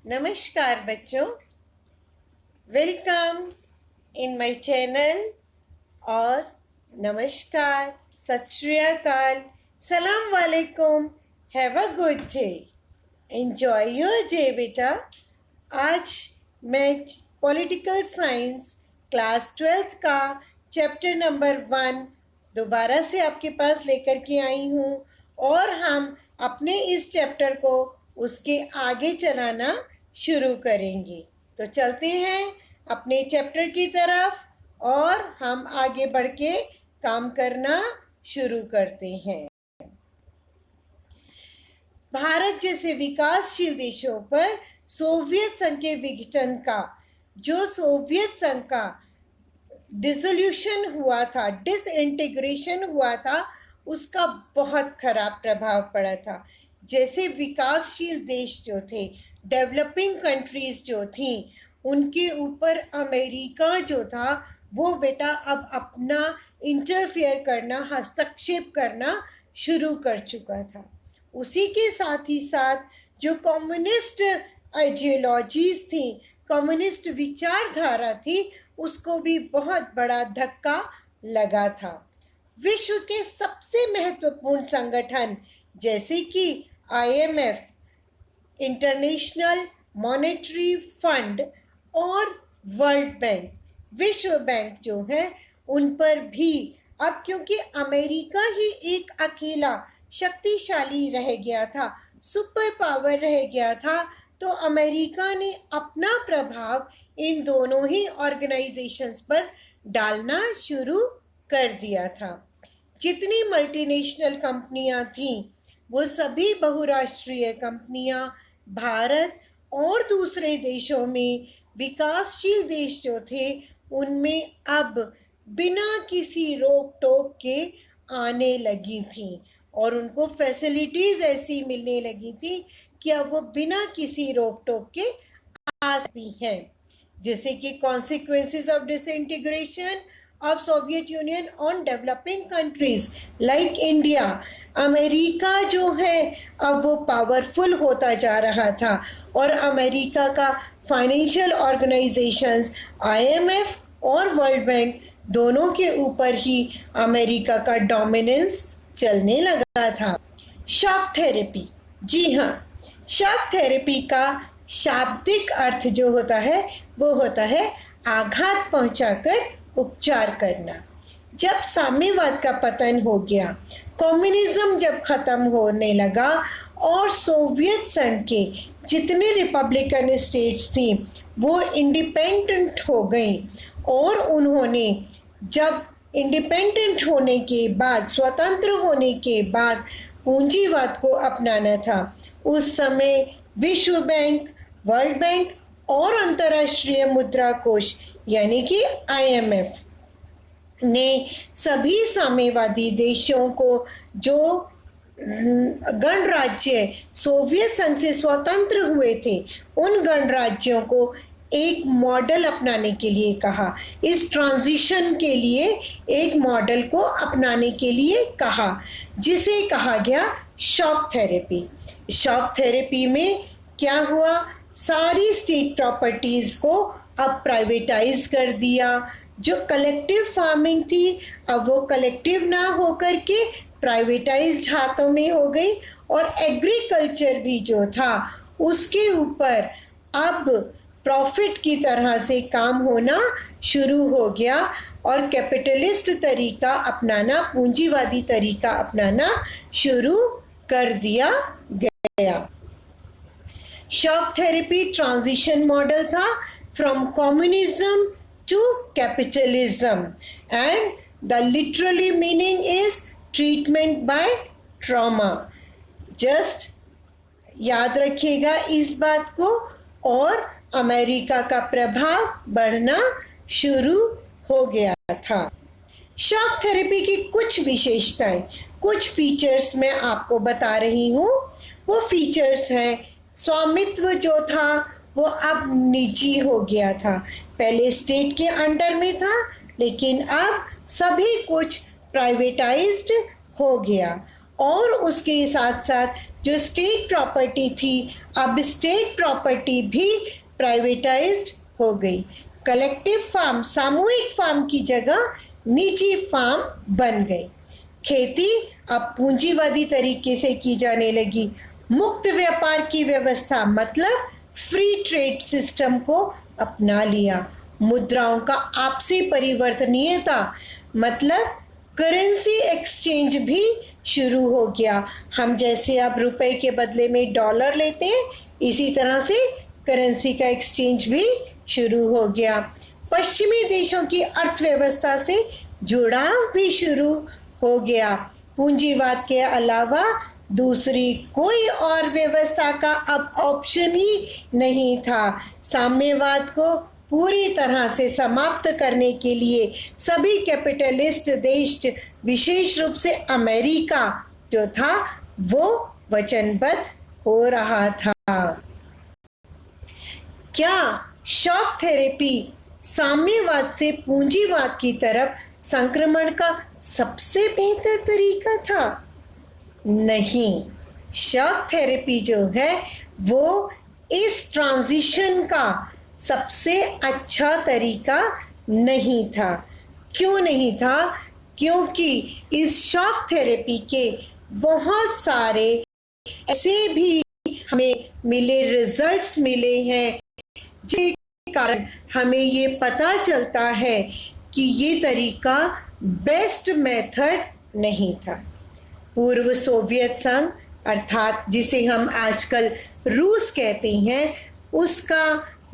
नमस्कार बच्चों, welcome in my channel. और नमस्कार, सत श्री अकाल, सलाम वालेकुम, have a good day, enjoy your day बेटा। आज मैं पॉलिटिकल साइंस क्लास 12th का चैप्टर नंबर 1 दोबारा से आपके पास लेकर के आई हूँ और हम अपने इस चैप्टर को उसके आगे चलाना शुरू करेंगे। तो चलते हैं अपने चैप्टर की तरफ और हम आगे बढ़ के काम करना शुरू करते हैं। भारत जैसे विकासशील देशों पर सोवियत संघ के विघटन का, जो सोवियत संघ का डिसोल्यूशन हुआ था, डिसइंटीग्रेशन हुआ था, उसका बहुत खराब प्रभाव पड़ा था। जैसे विकासशील देश जो थे, डेवलपिंग कंट्रीज जो थी, उनके ऊपर अमेरिका जो था वो बेटा अब अपना इंटरफेयर करना, हस्तक्षेप करना शुरू कर चुका था। उसी के साथ ही साथ जो कम्युनिस्ट आइडियोलॉजीज थी, कम्युनिस्ट विचारधारा थी, उसको भी बहुत बड़ा धक्का लगा था। विश्व के सबसे महत्वपूर्ण संगठन जैसे कि IMF, इंटरनेशनल मॉनेटरी फंड और वर्ल्ड बैंक, विश्व बैंक जो है, उन पर भी अब क्योंकि अमेरिका ही एक अकेला शक्तिशाली रह गया था, सुपर पावर रह गया था, तो अमेरिका ने अपना प्रभाव इन दोनों ही ऑर्गेनाइजेशंस पर डालना शुरू कर दिया था। जितनी मल्टीनेशनल कंपनियां थीं, वो सभी बहुराष्ट्रीय कंपनियां भारत और दूसरे देशों में, विकासशील देश जो थे, उनमें अब बिना किसी रोक टोक के आने लगी थी और उनको फैसिलिटीज ऐसी मिलने लगी थी कि अब वो बिना किसी रोक टोक के आ सकती हैं। जैसे कि consequences of disintegration of Soviet union on developing countries like India. America जो है अब वो पावरफुल होता जा रहा था और अमेरिका का फाइनेंशियल ऑर्गेनाइजेशंस IMF और वर्ल्ड बैंक दोनों के ऊपर ही अमेरिका का डोमिनेंस चलने लगा था। शॉक थेरेपी, जी हाँ, शॉक थेरेपी का शाब्दिक अर्थ जो होता है वो होता है आघात पहुंचाकर उपचार करना। जब साम्यवाद का पतन हो गया, कम्युनिज्म जब खत्म होने लगा और सोवियत संघ के जितने रिपब्लिकन स्टेट्स थी वो इंडिपेंडेंट हो गई और उन्होंने जब इंडिपेंडेंट होने के बाद, स्वतंत्र होने के बाद पूंजीवाद को अपनाना था, उस समय विश्व बैंक, वर्ल्ड बैंक और अंतर्राष्ट्रीय मुद्रा कोष यानी कि IMF ने सभी साम्यवादी देशों को, जो गणराज्य सोवियत संघ से स्वतंत्र हुए थे, उन गणराज्यों को एक मॉडल अपनाने के लिए कहा। इस ट्रांजिशन के लिए एक मॉडल को अपनाने के लिए कहा, जिसे कहा गया शॉक थेरेपी। शॉक थेरेपी में क्या हुआ, सारी स्टेट प्रॉपर्टीज को अब प्राइवेटाइज कर दिया। जो कलेक्टिव फार्मिंग थी अब वो कलेक्टिव ना होकर के प्राइवेटाइज्ड हाथों में हो गई और एग्रीकल्चर भी जो था उसके ऊपर अब प्रॉफिट की तरह से काम होना शुरू हो गया और कैपिटलिस्ट तरीका अपनाना, पूंजीवादी तरीका अपनाना शुरू कर दिया गया। शॉक थेरेपी ट्रांजिशन मॉडल था from communism to capitalism and the literally meaning is treatment by trauma. Just याद रखिएगा इस बात को। और अमेरिका का प्रभाव बढ़ना शुरू हो गया था। शॉक थेरेपी की कुछ विशेषताएं, कुछ फीचर्स मैं आपको बता रही हूँ। वो फीचर्स हैं, स्वामित्व जो था वो अब निजी हो गया था। पहले स्टेट के अंडर में था, लेकिन अब सभी कुछ प्राइवेटाइज्ड हो गया। और उसके साथ साथ जो स्टेट प्रॉपर्टी थी, अब स्टेट प्रॉपर्टी भी प्राइवेटाइज्ड हो गई। कलेक्टिव फार्म, सामूहिक फार्म की जगह निजी फार्म बन गई। खेती अब पूंजीवादी तरीके से की जाने लगी। मुक्त व्यापार की व्यवस्था मतलब फ्री ट्रेड सिस्टम को अपना लिया। मुद्राओं का आपसी परिवर्तनीयता मतलब करेंसी एक्सचेंज भी शुरू हो गया। हम जैसे अब रुपए के बदले में डॉलर लेते हैं, इसी तरह से करेंसी का एक्सचेंज भी शुरू हो गया। पश्चिमी देशों की अर्थव्यवस्था से जुड़ाव भी शुरू हो गया। पूंजीवाद के अलावा दूसरी कोई और व्यवस्था का अब ऑप्शन ही नहीं था। साम्यवाद को पूरी तरह से समाप्त करने के लिए सभी कैपिटलिस्ट देश, विशेष रूप से अमेरिका जो था, वो वचनबद्ध हो रहा था। क्या शॉक थेरेपी साम्यवाद से पूंजीवाद की तरफ संक्रमण का सबसे बेहतर तरीका था? नहीं, शॉक थेरेपी जो है वो इस ट्रांजिशन का सबसे अच्छा तरीका नहीं था। क्यों नहीं था? क्योंकि इस शॉक थेरेपी के बहुत सारे ऐसे भी हमें मिले, रिजल्ट्स मिले हैं, जिसके कारण हमें ये पता चलता है कि ये तरीका बेस्ट मेथड नहीं था। पूर्व सोवियत संघ अर्थात जिसे हम आजकल रूस कहते हैं, उसका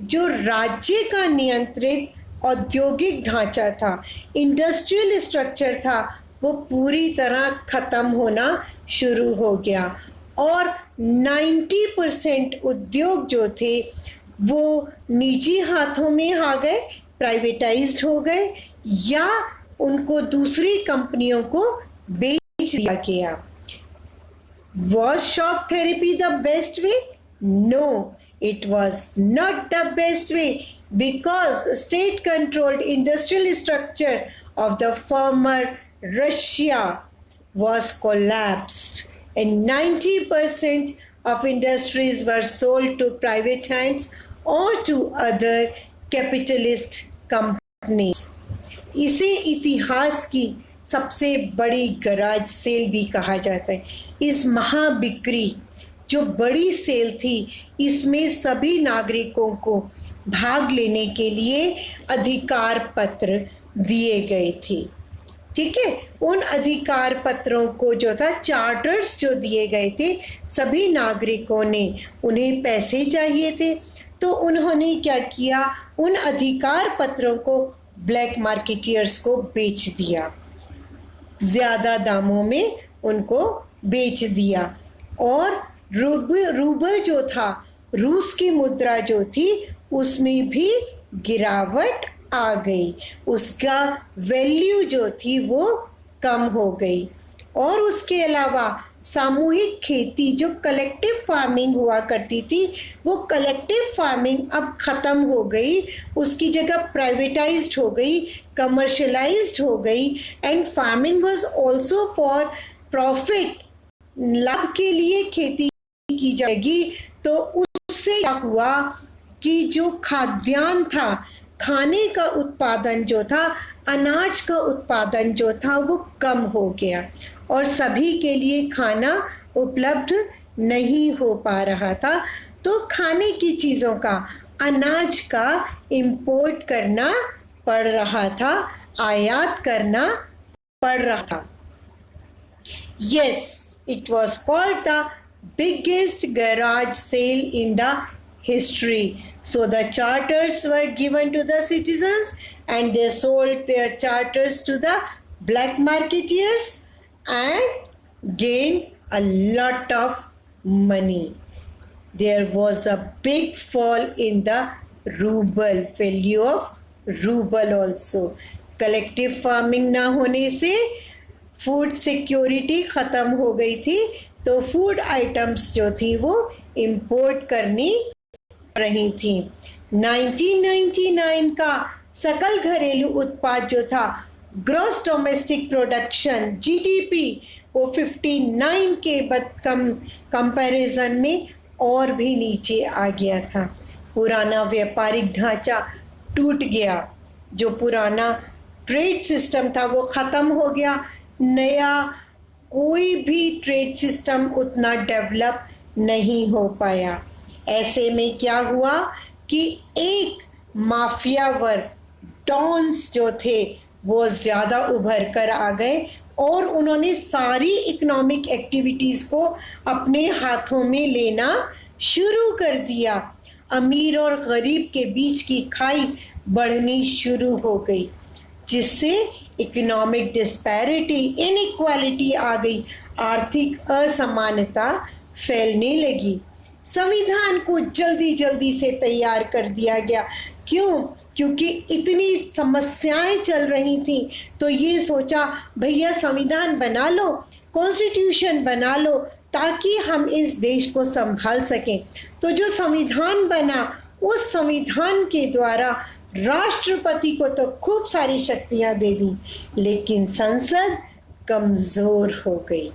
जो राज्य का नियंत्रित औद्योगिक ढांचा था, इंडस्ट्रियल स्ट्रक्चर था, वो पूरी तरह खत्म होना शुरू हो गया और 90% उद्योग जो थे वो निजी हाथों में आ गए, प्राइवेटाइज्ड हो गए या उनको दूसरी कंपनियों को बेच दिया गया। Was shock therapy the best way? No, it was not the best way because state-controlled industrial structure of the former Russia was collapsed and 90% of industries were sold to private hands or to other capitalist companies. इसे इतिहास की सबसे बड़ी garage cell भी कहा जाता है। इस महाबिक्री जो बड़ी सेल थी, इसमें सभी नागरिकों को भाग लेने के लिए अधिकार पत्र दिए गए थे। ठीक है, उन अधिकार पत्रों को जो था, चार्टर्स जो दिए गए थे, सभी नागरिकों ने, उन्हें पैसे चाहिए थे तो उन्होंने क्या किया, उन अधिकार पत्रों को ब्लैक मार्केटियर्स को बेच दिया, ज्यादा दामों में उनको बेच दिया। और रूबल जो था, रूस की मुद्रा जो थी, उसमें भी गिरावट आ गई, उसका वैल्यू जो थी वो कम हो गई। और उसके अलावा सामूहिक खेती जो कलेक्टिव फार्मिंग हुआ करती थी, वो कलेक्टिव फार्मिंग अब खत्म हो गई, उसकी जगह प्राइवेटाइज्ड हो गई, कमर्शियलाइज्ड हो गई। And farming was also for profit, लाभ के लिए खेती की जाएगी। तो उससे क्या हुआ कि जो खाद्यान्न था, खाने का उत्पादन जो था, अनाज का उत्पादन जो था, वो कम हो गया और सभी के लिए खाना उपलब्ध नहीं हो पा रहा था। तो खाने की चीज़ों का, अनाज का इंपोर्ट करना पड़ रहा था, आयात करना पड़ रहा था। Yes, it was called the biggest garage sale in the history. So the charters were given to the citizens and they sold their charters to the black marketeers and gained a lot of money. There was a big fall in the ruble, value of ruble also. Collective farming ना होने से food security ख़त्म हो गई थी, तो food items जो थी वो इंपोर्ट करनी रही थी। 1999 का सकल घरेलू उत्पाद जो था ग्रॉस डोमेस्टिक प्रोडक्शन जीडीपी वो 59 के कंपैरिजन में और भी नीचे आ गया था। पुराना व्यापारिक ढांचा टूट गया, जो पुराना ट्रेड सिस्टम था वो ख़त्म हो गया। नया कोई भी ट्रेड सिस्टम उतना डेवलप नहीं हो पाया। ऐसे में क्या हुआ कि एक माफिया वर्ग, डॉन्स जो थे, वो ज़्यादा उभर कर आ गए और उन्होंने सारी इकोनॉमिक एक्टिविटीज़ को अपने हाथों में लेना शुरू कर दिया। अमीर और गरीब के बीच की खाई बढ़नी शुरू हो गई, जिससे इकोनॉमिक डिस्पैरिटी, इनइक्वालिटी आ गई, आर्थिक असमानता फैलने लगी। संविधान को जल्दी जल्दी से तैयार कर दिया गया। क्यों? क्योंकि इतनी समस्याएं चल रही थी, तो ये सोचा भैया संविधान बना लो, कॉन्स्टिट्यूशन बना लो, ताकि हम इस देश को संभाल सकें। तो जो संविधान बना, उस संविधान के द्वारा राष्ट्रपति को तो खूब सारी शक्तियां दे दी, लेकिन संसद कमजोर हो गई।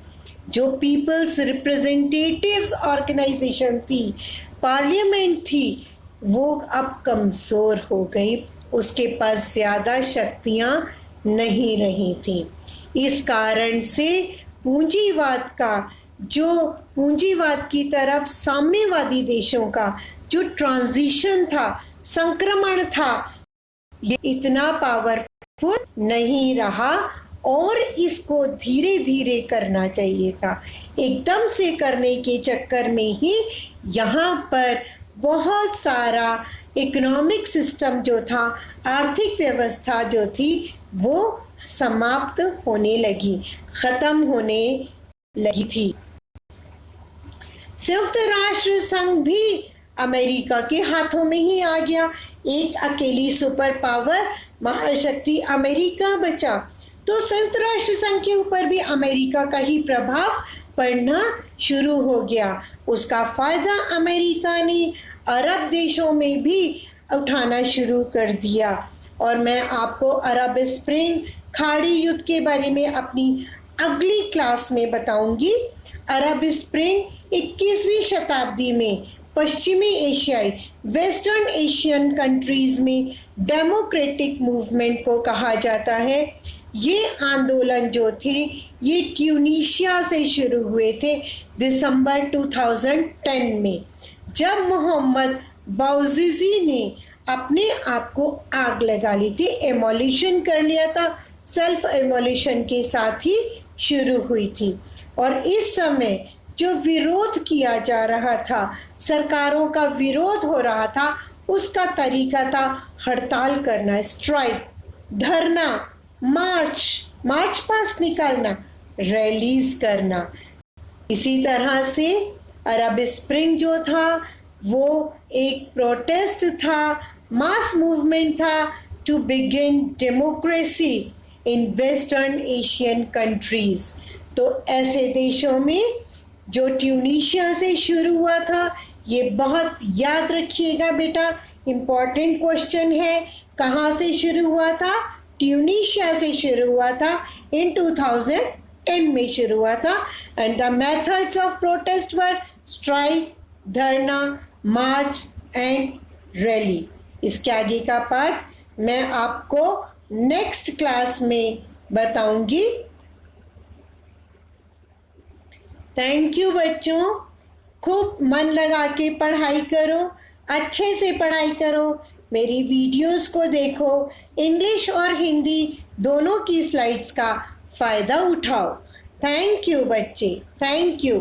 जो पीपल्स रिप्रेजेंटेटिव्स ऑर्गेनाइजेशन थी, पार्लियामेंट थी, वो अब कमजोर हो गई, उसके पास ज़्यादा शक्तियां नहीं रही थी। इस कारण से पूंजीवाद की तरफ साम्यवादी देशों का जो ट्रांजिशन था, संक्रमण था, ये इतना पावरफुल नहीं रहा और इसको धीरे धीरे करना चाहिए था। एकदम से करने के चक्कर में ही यहाँ पर बहुत सारा इकोनॉमिक सिस्टम जो था, आर्थिक व्यवस्था जो थी, वो समाप्त होने लगी, खत्म होने लगी थी। संयुक्त राष्ट्र संघ भी अमेरिका के हाथों में ही आ गया। एक अकेली सुपर पावर महाशक्ति अमेरिका बचा, तो संयुक्त राष्ट्र संघ के ऊपर भी अमेरिका का ही प्रभाव पड़ना शुरू हो गया। उसका फायदा अमेरिका ने अरब देशों में भी उठाना शुरू कर दिया। और मैं आपको अरब स्प्रिंग, खाड़ी युद्ध के बारे में अपनी अगली क्लास में बताऊंगी। अरब स्प्रिंग 21वीं शताब्दी में पश्चिमी एशियाई, वेस्टर्न एशियन कंट्रीज में डेमोक्रेटिक मूवमेंट को कहा जाता है। ये आंदोलन जो थे, ये ट्यूनीशिया से शुरू हुए थे दिसंबर 2010 में, जब मोहम्मद बाउज़ीज़ी ने अपने आप को आग लगा ली थी, एमोल्यूशन कर लिया था, सेल्फ एमोल्यूशन के साथ ही शुरू हुई थी। और इस समय जो विरोध किया जा रहा था, सरकारों का विरोध हो रहा था, उसका तरीका था हड़ताल करना, स्ट्राइक, धरना, मार्च पास्ट निकालना, रैलीज करना। इसी तरह से अरब स्प्रिंग जो था वो एक प्रोटेस्ट था, मास मूवमेंट था to begin democracy in western Asian countries. तो ऐसे देशों में जो ट्यूनीशिया से शुरू हुआ था, ये बहुत याद रखिएगा बेटा, इम्पॉर्टेंट क्वेश्चन है। कहाँ से शुरू हुआ था? ट्यूनीशिया से शुरू हुआ था, इन 2010 में शुरू हुआ था। And the methods of protest were strike, धरना, मार्च एंड रैली। इसके आगे का पार्ट मैं आपको नेक्स्ट क्लास में बताऊंगी। थैंक यू बच्चों, खूब मन लगा के पढ़ाई करो, अच्छे से पढ़ाई करो, मेरी वीडियोस को देखो, इंग्लिश और हिंदी दोनों की स्लाइड्स का फ़ायदा उठाओ। थैंक यू बच्चे, थैंक यू।